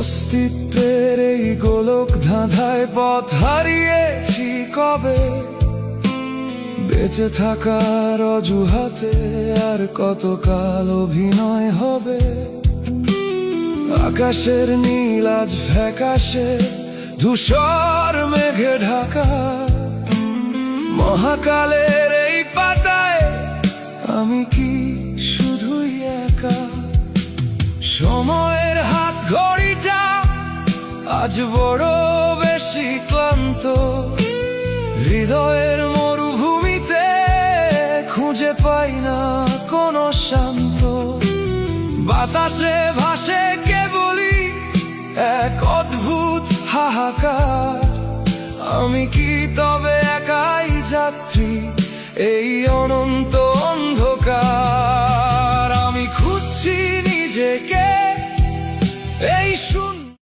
অস্তিত্বের এই গোলক ধাঁধায় পথ হারিয়েছি কবে, বেঁচে থাকার অজুহাতে আর কতকাল অভিনয় হবে। আকাশের নীল আজ ফ্যাকাশে, ধূসর মেঘে ঢাকা, মহাকালের এই পাতায় আমি কি শুধুই একা? সময়ের হাত ঘড়িটা আজ বড় বেশি ক্লান্ত, হৃদয়ের মরুভূমিতে খুঁজে পাই না কোনো শান্ত। বাতাসে ভাসে কেবলই এক অদ্ভুত হাহাকার, আমি কি তবে একাই যাত্রী এই অনন্ত অন্ধকার? আমি খুঁজছি নিজেকে এই শূন্য